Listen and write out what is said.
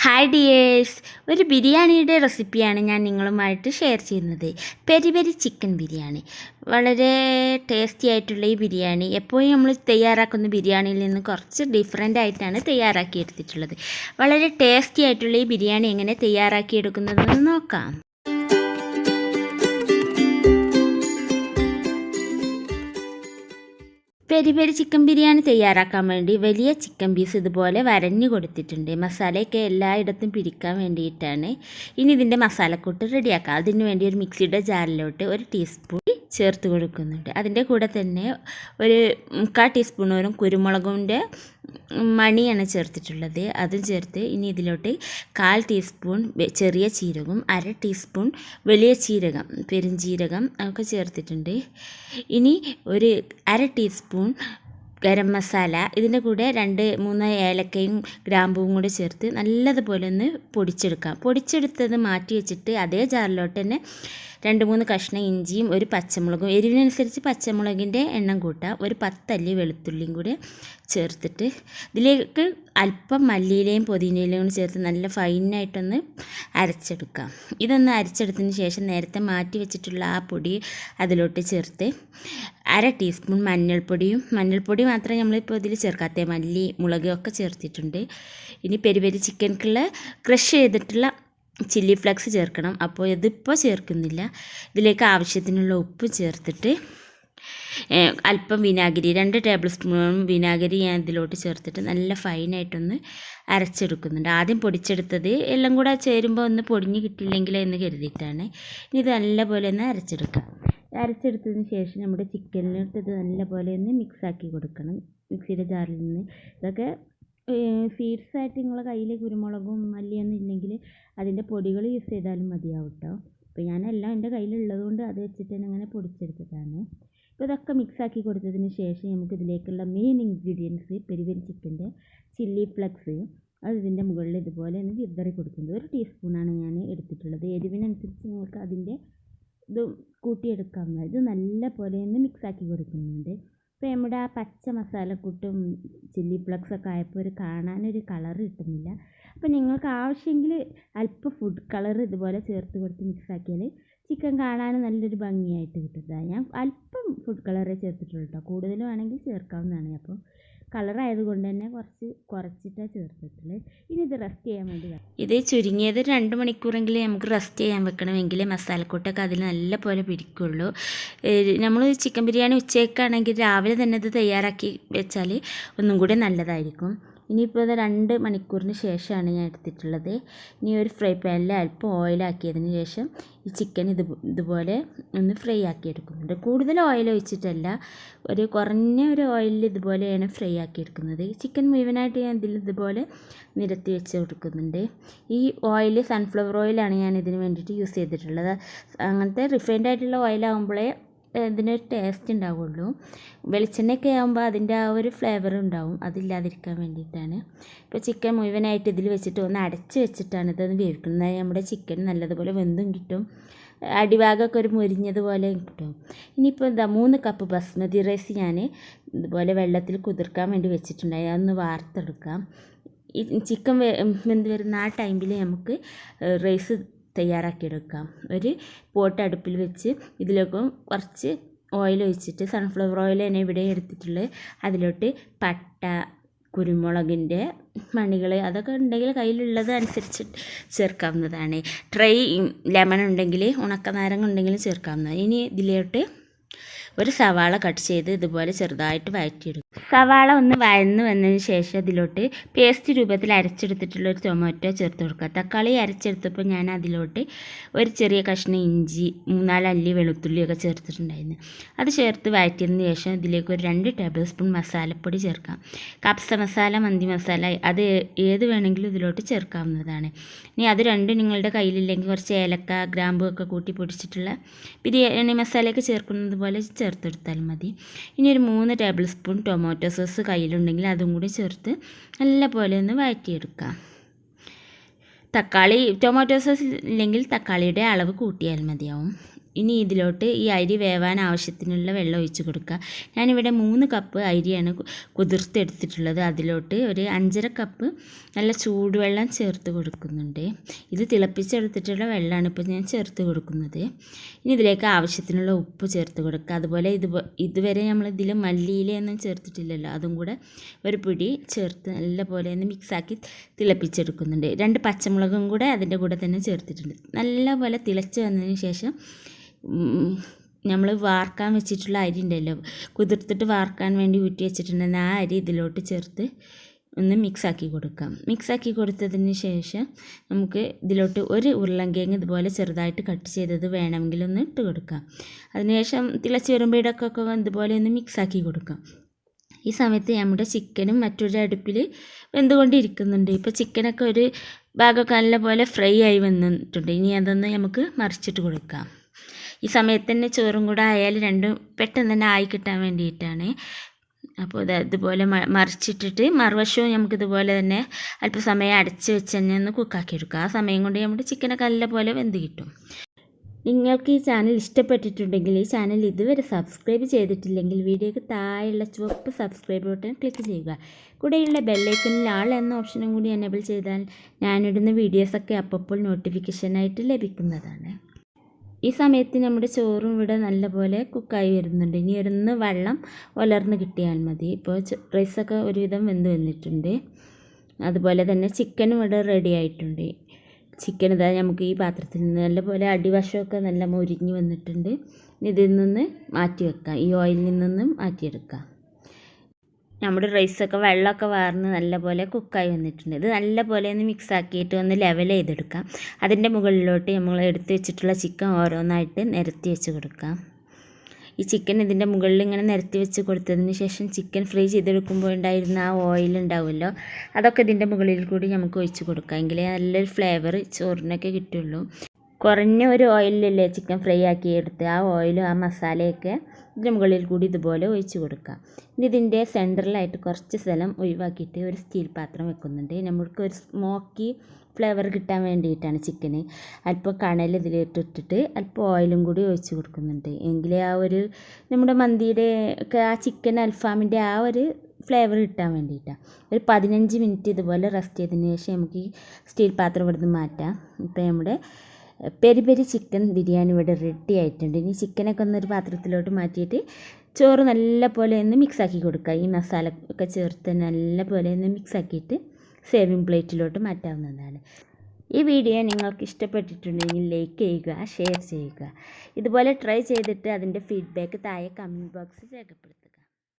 Hi dears, ഒരു ബിരിയാണിയുടെ റെസിപ്പിയാണ് ഞാൻ നിങ്ങളുമായിട്ട് ഷെയർ ചെയ്യുന്നത്. Peri peri chicken biryani. വളരെ ടേസ്റ്റി ആയിട്ടുള്ള ഈ ബിരിയാണി എപ്പോഴും നമ്മൾ തയ്യാറാക്കുന്ന ബിരിയാണിയിൽ നിന്ന് കുറച്ച് ഡിഫറെൻ്റ് ആയിട്ടാണ് തയ്യാറാക്കിയെടുത്തിട്ടുള്ളത്. വളരെ ടേസ്റ്റി ആയിട്ടുള്ള ഈ ബിരിയാണി എങ്ങനെ തയ്യാറാക്കിയെടുക്കുന്നതെന്ന് നോക്കാം. പെരി പെരി ചിക്കൻ ബിരിയാണി തയ്യാറാക്കാൻ വേണ്ടി വലിയ ചിക്കൻ പീസ് ഇതുപോലെ വരഞ്ഞു കൊടുത്തിട്ടുണ്ട്. മസാലയൊക്കെ എല്ലായിടത്തും പിടിക്കാൻ വേണ്ടിയിട്ടാണ്. ഇനി ഇതിൻ്റെ മസാലക്കൂട്ട് റെഡിയാക്കാം. അതിന് വേണ്ടി ഒരു മിക്സിയുടെ ജാറിലോട്ട് 1 ടീസ്പൂൺ ചേർത്ത് കൊടുക്കുന്നുണ്ട്. അതിൻ്റെ കൂടെ തന്നെ ഒരു 1/4 ടീസ്പൂണോളം കുരുമുളകിൻ്റെ മണിയാണ് ചേർത്തിട്ടുള്ളത്. അതും ചേർത്ത് ഇനി ഇതിലോട്ട് 1/4 ടീസ്പൂൺ ചെറിയ ജീരകം, 1/2 ടീസ്പൂൺ വലിയ ജീരകം, പെരുംജീരകം ഒക്കെ ചേർത്തിട്ടുണ്ട്. ഇനി ഒരു 1/2 ടീസ്പൂൺ ഗരം മസാല, ഇതിൻ്റെ കൂടെ 2-3 ഏലക്കയും ഗ്രാമ്പുവും കൂടെ ചേർത്ത് നല്ലതുപോലെ ഒന്ന് പൊടിച്ചെടുക്കാം. പൊടിച്ചെടുത്തത് മാറ്റി വെച്ചിട്ട് അതേ ജാറിലോട്ട് തന്നെ 2-3 കഷ്ണം ഇഞ്ചിയും ഒരു പച്ചമുളകും, എരിവിനനുസരിച്ച് പച്ചമുളകിൻ്റെ എണ്ണം കൂട്ടാം, ഒരു 10 അല്ലി വെളുത്തുള്ളിയും കൂടെ ചേർത്തിട്ട് ഇതിലേക്ക് അല്പം മല്ലിയിലയും പുതിനയിലയും ചേർത്ത് നല്ല ഫൈനായിട്ടൊന്ന് അരച്ചെടുക്കാം. ഇതൊന്ന് അരച്ചെടുത്തതിന് ശേഷം നേരത്തെ മാറ്റി വെച്ചിട്ടുള്ള ആ പൊടി അതിലോട്ട് ചേർത്ത് 1/2 ടീസ്പൂൺ മഞ്ഞൾപ്പൊടി മാത്രമേ നമ്മളിപ്പോൾ ഇതിൽ ചേർക്കാത്ത, മല്ലി മുളക് ഒക്കെ ചേർത്തിട്ടുണ്ട്. ഇനി പെരി പെരി ചിക്കൻക്കുള്ള ക്രഷ് ചെയ്തിട്ടുള്ള ചില്ലി ഫ്ലേക്സ് ചേർക്കണം. അപ്പോൾ ഇതിപ്പോൾ ചേർക്കുന്നില്ല. ഇതിലേക്ക് ആവശ്യത്തിനുള്ള ഉപ്പ് ചേർത്തിട്ട് അല്പം വിനാഗിരി, 2 ടേബിൾ സ്പൂൺ വിനാഗിരി ഞാൻ ഇതിലോട്ട് ചേർത്തിട്ട് നല്ല ഫൈനായിട്ടൊന്ന് അരച്ചെടുക്കുന്നുണ്ട്. ആദ്യം പൊടിച്ചെടുത്തത് എല്ലാം കൂടെ ചേരുമ്പോൾ ഒന്ന് പൊടിഞ്ഞ് കിട്ടിയില്ലെങ്കിൽ എന്ന് കരുതിയിട്ടാണ്. ഇനി ഇത് നല്ലപോലെ ഒന്ന് അരച്ചെടുക്കാം. അരച്ചെടുത്തതിന് ശേഷം നമ്മുടെ ചിക്കനിലോട്ട് ഇത് നല്ലപോലെ ഒന്ന് മിക്സാക്കി കൊടുക്കണം. മിക്സിയുടെ ജാറിൽ നിന്ന് ഇതൊക്കെ സീഡ്സ് ആയിട്ട് നിങ്ങളുടെ കയ്യിൽ കുരുമുളകും മല്ലിയൊന്നും ഇല്ലെങ്കിൽ അതിൻ്റെ പൊടികൾ യൂസ് ചെയ്താലും മതിയാവും കേട്ടോ. അപ്പോൾ ഞാനെല്ലാം എൻ്റെ കയ്യിലുള്ളത് കൊണ്ട് അത് വെച്ചിട്ട് തന്നെ അങ്ങനെ പൊടിച്ചെടുത്തതാണ്. അപ്പോൾ ഇതൊക്കെ മിക്സാക്കി കൊടുത്തതിന് ശേഷം നമുക്ക് ഇതിലേക്കുള്ള മെയിൻ ഇൻഗ്രീഡിയൻസ് പെരി പെരി ചിക്കൻ്റെ ചില്ലി ഫ്ലെക്സ്, അത് ഇതിൻ്റെ മുകളിൽ ഇതുപോലെ ഒന്ന് വിതറി കൊടുക്കുന്നത്. 1 ടീസ്പൂണാണ് ഞാൻ എടുത്തിട്ടുള്ളത്. എരിവിനനുസരിച്ച് നിങ്ങൾക്ക് അതിൻ്റെ ഇത് കൂട്ടിയെടുക്കാവുന്നത്. ഇത് നല്ല പോലെ ഒന്ന് മിക്സാക്കി കൊടുക്കുന്നുണ്ട്. ഇപ്പോൾ നമ്മുടെ ആ പച്ച മസാലക്കൂട്ടും ചില്ലി ഫ്ലെക്സൊക്കെ ആയപ്പോൾ കാണാനൊരു കളർ കിട്ടുന്നില്ല. അപ്പോൾ നിങ്ങൾക്ക് ആവശ്യമെങ്കിൽ അല്പം ഫുഡ് കളർ ഇതുപോലെ ചേർത്ത് കൊടുത്ത് മിക്സാക്കിയാൽ ചിക്കൻ കാണാൻ നല്ലൊരു ഭംഗിയായിട്ട് കിട്ടുന്നതാണ്. ഞാൻ അല്പം ഫുഡ് കളറേ ചേർത്തിട്ടുള്ളൂ കേട്ടോ, കൂടുതൽ വേണമെങ്കിൽ ചേർക്കാവുന്നതാണ്. അപ്പോൾ കളറായതുകൊണ്ട് തന്നെ കുറച്ചിട്ടാണ് ചേർത്തിട്ടുള്ളത്. ഇനി ഇത് റെസ്റ്റ് ചെയ്യാൻ വേണ്ടി ഇത് ചുരുങ്ങിയത് 2 മണിക്കൂറെങ്കിലും നമുക്ക് റെസ്റ്റ് ചെയ്യാൻ വെക്കണമെങ്കിൽ മസാലക്കൂട്ടൊക്കെ അതിൽ നല്ല പോലെ പിടിക്കുള്ളൂ. നമ്മൾ ചിക്കൻ ബിരിയാണി ഉച്ചയ്ക്കാണെങ്കിൽ രാവിലെ തന്നെ ഇത് തയ്യാറാക്കി വെച്ചാൽ ഒന്നും കൂടി നല്ലതായിരിക്കും. ഇനിയിപ്പോൾ ഇത് 2 മണിക്കൂറിന് ശേഷമാണ് ഞാൻ എടുത്തിട്ടുള്ളത്. ഇനി ഒരു ഫ്രൈ പാനിൽ അല്പം ഓയിലാക്കിയതിന് ശേഷം ഈ ചിക്കൻ ഇതുപോലെ ഒന്ന് ഫ്രൈ ആക്കി എടുക്കുന്നുണ്ട്. കൂടുതൽ ഓയിൽ ഒഴിച്ചിട്ടല്ല, കുറഞ്ഞ ഒരു ഓയിലിൽ ഇതുപോലെയാണ് ഫ്രൈ ആക്കി എടുക്കുന്നത്. ചിക്കൻ മുഴുവനായിട്ട് ഞാൻ ഇതുപോലെ നിരത്തി വെച്ച് കൊടുക്കുന്നുണ്ട്. ഈ ഓയിൽ സൺഫ്ലവർ ഓയിലാണ് ഞാൻ ഇതിന് വേണ്ടിയിട്ട് യൂസ് ചെയ്തിട്ടുള്ളത്. അങ്ങനത്തെ റിഫൈൻഡ് ആയിട്ടുള്ള ഓയിലാകുമ്പോഴേ ഇതിനൊരു ടേസ്റ്റ് ഉണ്ടാവുള്ളൂ. വെളിച്ചെണ്ണയൊക്കെ ആകുമ്പോൾ അതിൻ്റെ ആ ഒരു ഫ്ലേവർ ഉണ്ടാവും, അതില്ലാതിരിക്കാൻ വേണ്ടിയിട്ടാണ്. ഇപ്പോൾ ചിക്കൻ മുഴുവനായിട്ട് ഇതിൽ വെച്ചിട്ട് ഒന്ന് അടച്ച് വെച്ചിട്ടാണ് ഇതൊന്ന് വേവിക്കുന്നത്. നമ്മുടെ ചിക്കൻ നല്ലതുപോലെ വെന്തും കിട്ടും, അടിഭാഗമൊക്കെ ഒരു മുരിഞ്ഞതുപോലെ കിട്ടും. ഇനിയിപ്പോൾ 3 കപ്പ് ബസ്മതി റൈസ് ഞാൻ ഇതുപോലെ വെള്ളത്തിൽ കുതിർക്കാൻ വേണ്ടി വെച്ചിട്ടുണ്ടായി. അതൊന്ന് വാർത്തെടുക്കാം. ഈ ചിക്കൻ വെന്ത് വരുന്ന ആ ടൈമിൽ നമുക്ക് റൈസ് തയ്യാറാക്കിയെടുക്കാം. ഒരു പോട്ട് അടുപ്പിൽ വെച്ച് ഇതിലേക്ക് കുറച്ച് ഓയിൽ ഒഴിച്ചിട്ട്, സൺഫ്ലവർ ഓയിൽ തന്നെ ഇവിടെ എടുത്തിട്ടുള്ളത്, അതിലോട്ട് പട്ട, കുരുമുളകിൻ്റെ മണികൾ അതൊക്കെ ഉണ്ടെങ്കിൽ കയ്യിലുള്ളത് അനുസരിച്ച് ചേർക്കാവുന്നതാണ്. ഡ്രൈ ലെമൺ ഉണ്ടെങ്കിൽ, ഉണക്കനാരങ്ങ ഉണ്ടെങ്കിലും ചേർക്കാവുന്നതാണ്. ഇനി ഇതിലോട്ട് ഒരു സവാള കട്ട് ചെയ്ത് ഇതുപോലെ ചെറുതായിട്ട് വഴറ്റിയെടുക്കും. സവാള ഒന്ന് വഴന്ന് വന്നതിന് ശേഷം ഇതിലോട്ട് പേസ്റ്റ് രൂപത്തിൽ അരച്ചെടുത്തിട്ടുള്ളൊരു ടൊമാറ്റോ ചേർത്ത് കൊടുക്കുക. തക്കാളി അരച്ചെടുത്തപ്പോൾ ഞാൻ അതിലോട്ട് ഒരു ചെറിയ കഷ്ണം ഇഞ്ചി, 3-4 അല്ലി വെളുത്തുള്ളിയൊക്കെ ചേർത്തിട്ടുണ്ടായിരുന്നു. അത് ചേർത്ത് വഴറ്റിയതിന് ശേഷം ഇതിലേക്ക് ഒരു 2 ടേബിൾ സ്പൂൺ മസാലപ്പൊടി ചേർക്കാം. കപ്സ മസാല, മന്തി മസാല അത് ഏത് വേണമെങ്കിലും ഇതിലോട്ട് ചേർക്കാവുന്നതാണ്. ഇനി അത് രണ്ടും നിങ്ങളുടെ കയ്യിലില്ലെങ്കിൽ കുറച്ച് ഏലക്ക, ഗ്രാമ്പു ഒക്കെ കൂട്ടി പൊടിച്ചിട്ടുള്ള ബിരിയാണി മസാലയൊക്കെ ചേർക്കുന്നത് പോലെ ചേർത്തെടുത്താൽ മതി. ഇനി ഒരു 3 ടേബിൾ സ്പൂൺ ടൊമാറ്റോ സോസ് കയ്യിലുണ്ടെങ്കിൽ അതും കൂടി ചേർത്ത് നല്ലപോലെ ഒന്ന് വഴറ്റിയെടുക്കാം. ടൊമാറ്റോ സോസ് ഇല്ലെങ്കിൽ തക്കാളിയുടെ അളവ് കൂട്ടിയാൽ മതിയാവും. ഇനി ഇതിലോട്ട് ഈ അരി വേവാൻ ആവശ്യത്തിനുള്ള വെള്ളം ഒഴിച്ച് കൊടുക്കുക. ഞാനിവിടെ 3 കപ്പ് അരിയാണ് കുതിർത്തെടുത്തിട്ടുള്ളത്. അതിലോട്ട് ഒരു 5.5 കപ്പ് നല്ല ചൂടുവെള്ളം ചേർത്ത് കൊടുക്കുന്നുണ്ട്. ഇത് തിളപ്പിച്ചെടുത്തിട്ടുള്ള വെള്ളമാണ് ഇപ്പോൾ ഞാൻ ചേർത്ത് കൊടുക്കുന്നത്. ഇനി ഇതിലേക്ക് ആവശ്യത്തിനുള്ള ഉപ്പ് ചേർത്ത് കൊടുക്കുക. അതുപോലെ ഇതുവരെ നമ്മൾ ഇതിൽ മല്ലിയിലയൊന്നും ചേർത്തിട്ടില്ലല്ലോ, അതും കൂടെ ഒരു പിടി ചേർത്ത് നല്ലപോലെ ഒന്ന് മിക്സാക്കി തിളപ്പിച്ചെടുക്കുന്നുണ്ട്. 2 പച്ചമുളകും കൂടെ അതിൻ്റെ കൂടെ തന്നെ ചേർത്തിട്ടുണ്ട്. നല്ലപോലെ തിളച്ച് വന്നതിന് ശേഷം നമ്മൾ വാർക്കാൻ വെച്ചിട്ടുള്ള അരി ഉണ്ടല്ലോ, കുതിർത്തിട്ട് വാർക്കാൻ വേണ്ടി ഊറ്റി വെച്ചിട്ടുണ്ടെങ്കിൽ ആ അരി ഇതിലോട്ട് ചേർത്ത് ഒന്ന് മിക്സാക്കി കൊടുക്കാം. മിക്സാക്കി കൊടുത്തതിന് ശേഷം നമുക്ക് ഇതിലോട്ട് ഒരു ഉരുളൻകിഴങ്ങ് ഇതുപോലെ ചെറുതായിട്ട് കട്ട് ചെയ്തത് വേണമെങ്കിൽ ഒന്ന് ഇട്ട് കൊടുക്കാം. അതിനുശേഷം തിളച്ച് വരുമ്പോൾ ഇടയ്ക്കൊക്കെ ഇതുപോലെ ഒന്ന് മിക്സാക്കി കൊടുക്കാം. ഈ സമയത്ത് നമ്മുടെ ചിക്കനും മറ്റൊരു അടുപ്പിൽ വെന്തുകൊണ്ടിരിക്കുന്നുണ്ട്. ഇപ്പോൾ ചിക്കനൊക്കെ ഒരു ഭാഗമൊക്കെ നല്ലപോലെ ഫ്രൈ ആയി വന്നിട്ടുണ്ട്. ഇനി അതൊന്ന് നമുക്ക് മറിച്ചിട്ട് കൊടുക്കാം. ഈ സമയത്ത് തന്നെ ചോറും കൂടെ ആയാൽ രണ്ടും പെട്ടെന്ന് തന്നെ ആയി കിട്ടാൻ വേണ്ടിയിട്ടാണ്. അപ്പോൾ ഇതുപോലെ മറിച്ചിട്ടിട്ട് മറുവശവും നമുക്കിതുപോലെ തന്നെ അല്പസമയം അടച്ച് വെച്ച് തന്നെ ഒന്ന് കുക്കാക്കി എടുക്കുക. ആ സമയം കൊണ്ട് നമ്മുടെ ചിക്കനൊക്കെ നല്ലപോലെ വെന്ത് കിട്ടും. നിങ്ങൾക്ക് ഈ ചാനൽ ഇഷ്ടപ്പെട്ടിട്ടുണ്ടെങ്കിൽ ഈ ചാനൽ ഇതുവരെ സബ്സ്ക്രൈബ് ചെയ്തിട്ടില്ലെങ്കിൽ വീഡിയോയ്ക്ക് താഴെയുള്ള ചുവപ്പ് സബ്സ്ക്രൈബ് ബട്ടൺ ക്ലിക്ക് ചെയ്യുക. കൂടെയുള്ള ബെല്ലൈക്കണിൽ ആൾ എന്ന ഓപ്ഷനും കൂടി എനേബിൾ ചെയ്താൽ ഞാനിടുന്ന വീഡിയോസൊക്കെ അപ്പോൾ നോട്ടിഫിക്കേഷനായിട്ട് ലഭിക്കുന്നതാണ്. ഈ സമയത്ത് നമ്മുടെ ചോറും ഇവിടെ നല്ലപോലെ കുക്കായി വരുന്നുണ്ട്. ഇനി ഒന്ന് വെള്ളം ഉലർന്ന് കിട്ടിയാൽ മതി. ഇപ്പോൾ റൈസൊക്കെ ഒരുവിധം വെന്ത് വന്നിട്ടുണ്ട്. അതുപോലെ തന്നെ ചിക്കനും ഇവിടെ റെഡി ആയിട്ടുണ്ട്. ചിക്കൻ ഇതാ നമുക്ക് ഈ പാത്രത്തിൽ നിന്ന് നല്ലപോലെ അടിവശമൊക്കെ നല്ല മൊരിഞ്ഞ് വന്നിട്ടുണ്ട്. ഇതിൽ നിന്ന് മാറ്റി വെക്കാം, ഈ ഓയിലിൽ നിന്നും മാറ്റിയെടുക്കാം. നമ്മുടെ റൈസൊക്കെ വെള്ളമൊക്കെ വാർന്ന് നല്ലപോലെ കുക്കായി വന്നിട്ടുണ്ട്. ഇത് നല്ലപോലെ ഒന്ന് മിക്സാക്കിയിട്ട് ഒന്ന് ലെവൽ ചെയ്തെടുക്കാം. അതിൻ്റെ മുകളിലോട്ട് നമ്മൾ എടുത്ത് വെച്ചിട്ടുള്ള ചിക്കൻ ഓരോന്നായിട്ട് നിരത്തി വെച്ച് കൊടുക്കാം. ഈ ചിക്കൻ ഇതിൻ്റെ മുകളിൽ ഇങ്ങനെ നിരത്തി വെച്ച് കൊടുത്തതിന് ശേഷം ചിക്കൻ ഫ്രൈ ചെയ്തെടുക്കുമ്പോൾ ഉണ്ടായിരുന്ന ആ ഓയിൽ ഉണ്ടാവുമല്ലോ, അതൊക്കെ ഇതിൻ്റെ മുകളിൽ കൂടി നമുക്ക് ഒഴിച്ച് കൊടുക്കാം. എങ്കിലേ നല്ലൊരു ഫ്ലേവർ ചോറിനൊക്കെ കിട്ടുള്ളൂ. കുറഞ്ഞ ഒരു ഓയിലല്ലേ ചിക്കൻ ഫ്രൈ ആക്കി എടുത്ത് ആ ഓയിലും ആ മസാലയൊക്കെ ഇതിൻ്റെ മുകളിൽ കൂടി ഇതുപോലെ ഒഴിച്ച് കൊടുക്കാം. ഇനി ഇതിൻ്റെ സെൻറ്ററിലായിട്ട് കുറച്ച് സ്ഥലം ഒഴിവാക്കിയിട്ട് ഒരു സ്റ്റീൽ പാത്രം വെക്കുന്നുണ്ട്. നമുക്ക് ഒരു സ്മോക്കി ഫ്ലേവർ കിട്ടാൻ വേണ്ടിയിട്ടാണ് ചിക്കന്. അല്പം കണൽ ഇതിലിട്ടിട്ട് അല്പം ഓയിലും കൂടി ഒഴിച്ച് കൊടുക്കുന്നുണ്ട്. എങ്കിലേ ആ ഒരു നമ്മുടെ മന്തിയുടെ ഒക്കെ ആ ചിക്കൻ അൽഫാമിൻ്റെ ആ ഒരു ഫ്ലേവർ കിട്ടാൻ വേണ്ടിയിട്ടാണ്. ഒരു 15 മിനിറ്റ് ഇതുപോലെ റെസ്റ്റ് ചെയ്തതിന് ശേഷം നമുക്ക് ഈ സ്റ്റീൽ പാത്രം ഇവിടുന്ന് മാറ്റാം. ഇപ്പോൾ നമ്മുടെ പെരി പെരി ചിക്കൻ ബിരിയാണി ഇവിടെ റെഡി ആയിട്ടുണ്ട്. ഇനി ചിക്കനൊക്കെ ഒന്നൊരു പാത്രത്തിലോട്ട് മാറ്റിയിട്ട് ചോറ് നല്ലപോലെ ഒന്ന് മിക്സാക്കി കൊടുക്കുക. ഈ മസാല ഒക്കെ ചേർത്ത് നല്ലപോലെ ഒന്ന് മിക്സാക്കിയിട്ട് സേവിങ് പ്ലേറ്റിലോട്ട് മാറ്റാവുന്നതാണ്. ഈ വീഡിയോ നിങ്ങൾക്ക് ഇഷ്ടപ്പെട്ടിട്ടുണ്ടെങ്കിൽ ലൈക്ക് ചെയ്യുക, ഷെയർ ചെയ്യുക. ഇതുപോലെ ട്രൈ ചെയ്തിട്ട് അതിൻ്റെ ഫീഡ്ബാക്ക് താഴെ കമൻറ്റ് ബോക്സിൽ രേഖപ്പെടുത്തുക.